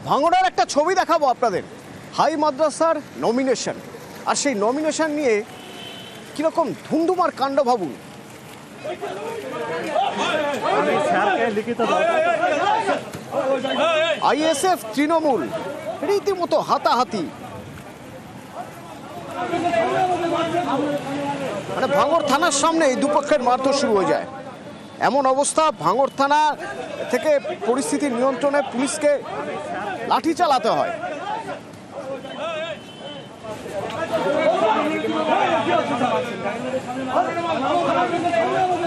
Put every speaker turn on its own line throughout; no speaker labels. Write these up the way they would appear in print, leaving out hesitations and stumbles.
ভাঙড়ার একটা ছবি দেখাবো আপনাদের, হাই মাদ্রাসার নমিনেশন, আর সেই নমিনেশন নিয়ে কিরকম ধুমধুমার কাণ্ড ভাবুন। আইএসএফ তৃণমূল রীতিমতো হাতাহাতি, মানে ভাঙড় থানার সামনে এই দুপক্ষের মারধর শুরু হয়ে যায়। এমন অবস্থা, ভাঙড় থানা থেকে পরিস্থিতি নিয়ন্ত্রণে পুলিশকে লাঠি চালাতে হয়।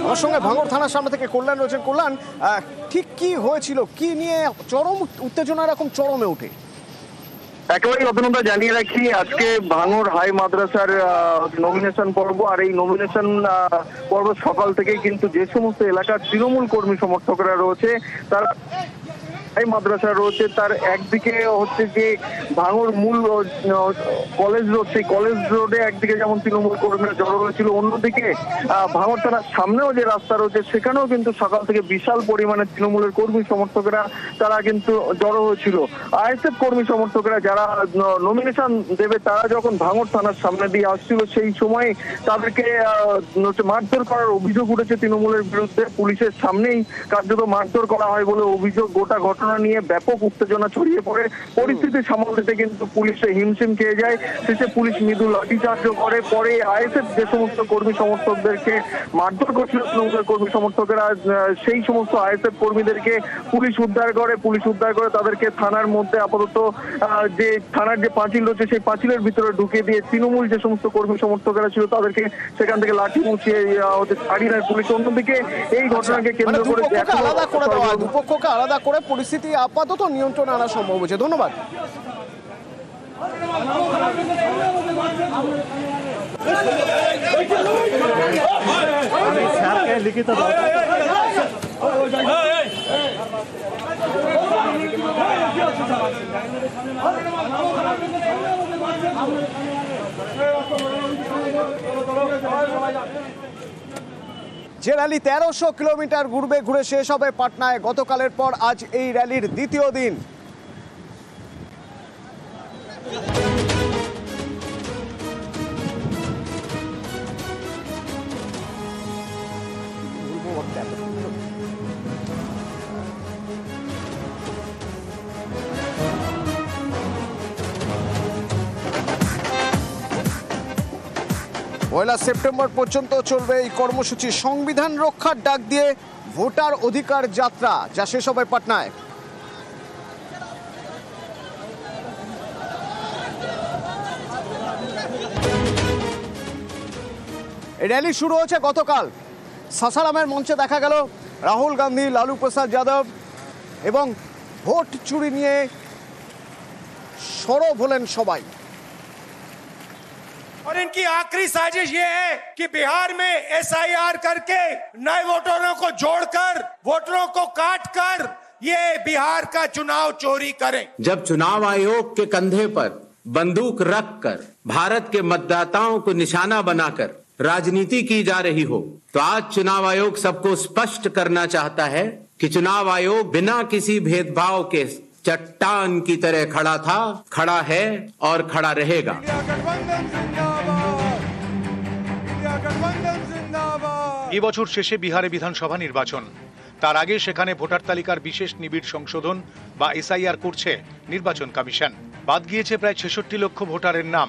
আমার সঙ্গে ভাঙড় থানার সামনে থেকে কল্যাণ রয়েছেন। কল্যাণ, ঠিক কি হয়েছিল, কি নিয়ে চরম উত্তেজনা এরকম চরমে ওঠে?
একেবারেই অভিনন্দন জানিয়ে রাখি, আজকে ভাঙড় হাই মাদ্রাসার নমিনেশন পর্ব। আর এই নমিনেশন পর্ব সকাল থেকেই কিন্তু যে সমস্ত এলাকার তৃণমূল কর্মী সমর্থকরা রয়েছে তারা মাদ্রাসা রয়েছে, তার একদিকে হচ্ছে যে ভাঙড় মূল কলেজ রোড, সেই কলেজ রোডে একদিকে যেমন তৃণমূল কর্মীরা জড়ো হয়েছিল, অন্যদিকে ভাঙড় থানার সামনেও যে রাস্তা রয়েছে সেখানেও কিন্তু সকাল থেকে বিশাল পরিমাণে তৃণমূলের কর্মী সমর্থকেরা তারা কিন্তু জড়ো হয়েছিল। আইএসএফ কর্মী সমর্থকেরা যারা নমিনেশন দেবে তারা যখন ভাঙড় থানার সামনে দিয়ে আসছিল সেই সময় তাদেরকে মারধর করার অভিযোগ উঠেছে তৃণমূলের বিরুদ্ধে। পুলিশের সামনেই কার্যত মারধর করা হয় বলে অভিযোগ। গোটা ঘটনা নিয়ে ব্যাপক উত্তেজনা ছড়িয়ে পড়ে। পরিস্থিতি সামাল দিতে কিন্তু পুলিশে হিমশিম খেয়ে যায়। শেষে পুলিশ মৃদু লাঠিচার্জ করে। পরে আইএসএফ যে সমস্ত কর্মী সমর্থকদেরকে মারধর করছিল তৃণমূলের কর্মী সমর্থকেরা, সেই সমস্ত আইএসএফ কর্মীদেরকে পুলিশ উদ্ধার করে তাদেরকে থানার মধ্যে আপাতত যে থানার যে পাঁচিল রয়েছে সেই পাঁচিলের ভিতরে ঢুকিয়ে দিয়ে তৃণমূল যে সমস্ত কর্মী সমর্থকেরা ছিল তাদেরকে সেখান থেকে লাঠি মুছিয়ে ছাড়িয়ে নেয় পুলিশ। অন্যদিকে এই ঘটনাকে কেন্দ্র করে
দুপক্ষকে আলাদা করে পরিস্থিতি আপাতত নিয়ন্ত্রণে আনা সম্ভব হয়েছে। ধন্যবাদ। লিখিত যে র্যালি 1300 কিলোমিটার ঘুরে শেষ হবে পাটনায় গতকালের পর আজ এই র্যালির দ্বিতীয় দিন। পয়লা সেপ্টেম্বর পর্যন্ত চলবে এই কর্মসূচি। সংবিধান রক্ষার ডাক দিয়ে ভোটার অধিকার যাত্রা, যা শেষ হবে পাটনায়। এই র্যালি শুরু হয়েছে গতকাল। সাসারামের মঞ্চে দেখা গেল রাহুল গান্ধী, লালু প্রসাদ যাদব এবং ভোট চুরি নিয়ে সরব হলেন সবাই।
और इनकी आखिरी साजिश ये है कि बिहार में एसआईआर करके नए वोटरों को जोड़कर वोटरों को काटकर ये बिहार का चुनाव चोरी करें।
जब चुनाव आयोग के कंधे पर बंदूक रखकर भारत के मतदाताओं को निशाना बनाकर राजनीति की जा रही हो, तो आज चुनाव आयोग सबको स्पष्ट करना चाहता है कि चुनाव आयोग बिना किसी भेदभाव के चट्टान की तरह खड़ा था, खड़ा है और खड़ा रहेगा।
এই বছর শেষে বিহারে বিধানসভা নির্বাচন, তার আগে সেখানে ভোটার তালিকার বিশেষ নিবিড় সংশোধন বা এসআইআর করছে নির্বাচন কমিশন। বাদ গিয়েছে প্রায় 66 লক্ষ ভোটারের নাম।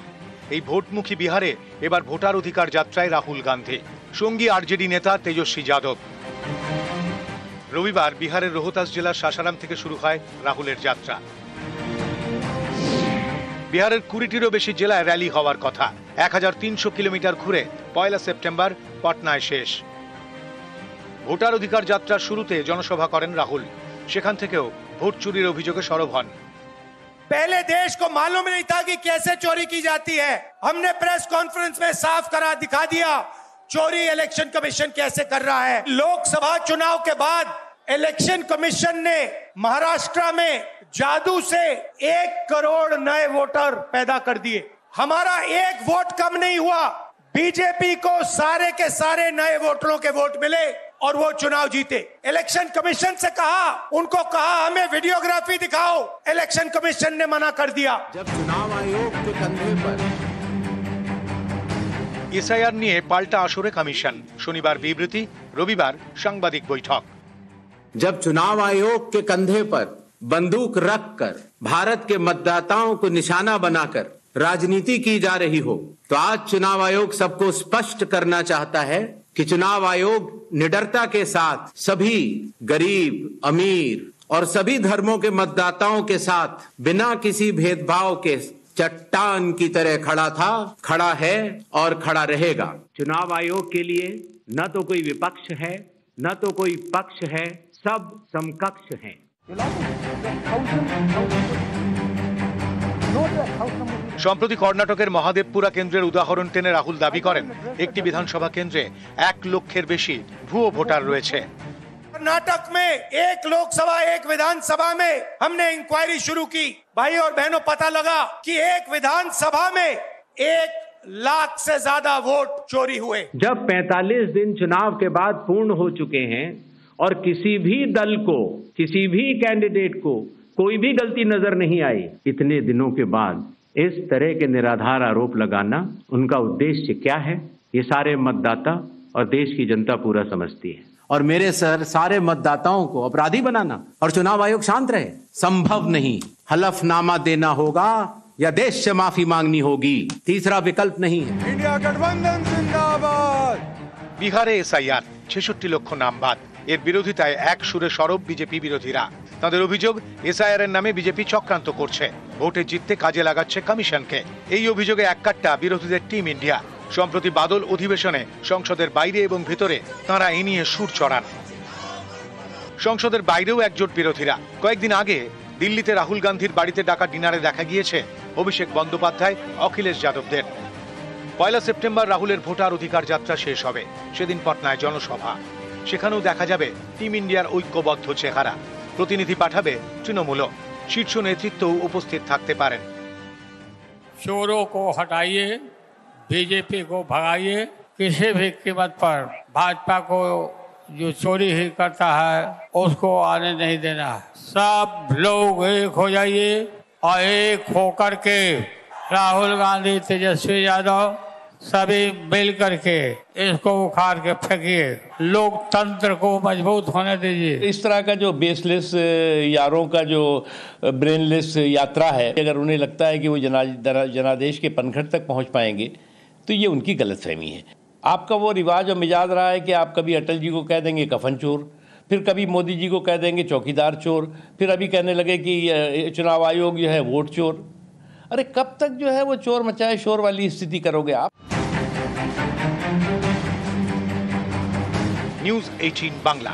এই ভোটমুখী বিহারে এবার ভোটার অধিকার যাত্রায় রাহুল গান্ধী, সঙ্গী আরজেডি নেতা তেজস্বী যাদব। রবিবার বিহারের রোহতাস জেলার সাসারাম থেকে শুরু হয় রাহুলের যাত্রা। বিহারের 20টিরও বেশি জেলায় র্যালি হওয়ার কথা। 1300 কিলোমিটার ঘুরে পয়লা সেপ্টেম্বর পাটনায় শেষ। ভোটার অধিকার যাত্রার শুরুতে জনসভা করেন রাহুল। সেখান থেকেও ভোট চুরির অভিযোগে সরব হন।
पहले देश को मालूम नहीं था कि कैसे चोरी की जाती है। हमने प्रेस कॉन्फ्रेंस में साफ करा दिखा दिया चोरी इलेक्शन कमीशन कैसे कर रहा है। लोकसभा चुनाव के बाद इलेक्शन कमीशन ने महाराष्ट्र में जादू से 1 करोड़ नए वोटर पैदा कर दिए। हमारा एक वोट कम नहीं हुआ। बीजेपी को सारे के सारे नए वोटरों के वोट मिले और वो चुनाव जीते। इलेक्शन कमीशन से कहा, उनको कहा हमें वीडियोग्राफी दिखाओ, इलेक्शन कमीशन ने मना कर दिया।
जब चुनाव आयोग के कंधे पर
এসআইআর নিয়ে পাল্টা আসরে কমিশন, শনিবার বিবৃতি, রবিবার সাংবাদিক বৈঠক।
जब चुनाव आयोग के कंधे पर बंदूक रखकर भारत के मतदाताओं को निशाना बनाकर राजनीति की जा रही हो, तो आज चुनाव आयोग सबको स्पष्ट करना चाहता है कि चुनाव आयोग निडरता के साथ सभी गरीब, अमीर और सभी धर्मों के मतदाताओं के साथ बिना किसी भेदभाव के चट्टान की तरह खड़ा था, खड़ा है और खड़ा रहेगा। चुनाव आयोग के लिए न तो कोई विपक्ष है, न तो कोई पक्ष है, सब समकक्ष हैं।
সম্প্রতি কর্ণাটকের মহাদেবপুরা কেন্দ্রের উদাহরণ টেনে রাহুল দাবি করেন একটি বিধানসভা কেন্দ্রে 1 লক্ষের বেশি ভুয়ো ভোটার রয়েছে।
कर्नाटक में एक लोकसभा एक विधानसभा में हमने इंक्वायरी शुरू की। भाई और बहनों, पता लगा कि एक विधानसभा में 1 लाख से ज्यादा वोट चोरी हुए।
जब 45 दिन चुनाव के बाद पूर्ण हो चुके हैं और किसी भी दल को, किसी भी कैंडिडेट को कोई भी गलती नजर नहीं आई, इतने दिनों के बाद इस तरह के निराधार आरोप लगाना, उनका उद्देश्य क्या है, ये सारे मतदाता और देश की जनता पूरा समझती है। और मेरे सर सारे मतदाताओं को अपराधी बनाना और चुनाव आयोग शांत रहे, संभव नहीं। हलफनामा देना होगा या देश से माफी मांगनी होगी, तीसरा विकल्प नहीं है।
इंडिया गठबंधन जिंदाबाद।
বিহারে এসআইআর 66 লক্ষ নাম বাদ। এর বিরোধিতায় এক সুরে সরব বিজেপি বিরোধীরা। তাদের অভিযোগ, এসআইআর এর নামে বিজেপি চক্রান্ত করছে, ভোটে জিততে কাজে লাগাচ্ছে কমিশনকে। এই অভিযোগে এককাট্টা বিরোধীদের টিম ইন্ডিয়া। সম্প্রতি বাদল অধিবেশনে সংসদের বাইরে এবং ভেতরে তাঁরা এ নিয়ে সুর চড়ান। সংসদের বাইরেও একজোট বিরোধীরা। কয়েকদিন আগে দিল্লিতে রাহুল গান্ধীর বাড়িতে ডাকা ডিনারে দেখা গিয়েছে অভিষেক বন্দ্যোপাধ্যায়, অখিলেশ যাদবদের। 1 সেপ্টেম্বর রাহুলের ভোটার অধিকার যাত্রা শেষ হবে। সেদিন পটনায় জনসভা, সেখানেও দেখা যাবে টিম ইন্ডিয়ার ঐক্যবদ্ধ চেহারা। প্রতিনিধি পাঠাবে তৃণমূল, শীর্ষ নেতৃত্বও উপস্থিত থাকতে পারেন।
चोरों को हटाइए, बीजेपी को भगाइए, किसी भी कीमत पर भाजपा को जो चोरी ही करता है उसको आने नहीं देना है। सब लोग एक हो जाइए और एक होकर के राहुल गांधी, तेजस्वी यादव सभी मिल करके इसको उखाड़ के फेंकिए, लोकतंत्र को मजबूत होने दीजिए।
इस तरह का जो बेसलेस यारों का जो ब्रेनलेस यात्रा है, अगर उन्हें लगता है कि वो जनादेश के पनघट तक पहुंच पाएंगे तो ये उनकी गलतफहमी है। आपका वो रिवाज और मिजाज रहा है कि आप कभी अटल जी को कह देंगे कफन चोर, फिर कभी मोदी जी को कह देंगे चौकीदार चोर, फिर अभी कहने लगे कि चुनाव आयोग जो है वोट चोर। अरे कब तक जो है वो चोर मचाए शोर वाली स्थिति करोगे आप?
নিউজ 18 বাংলা।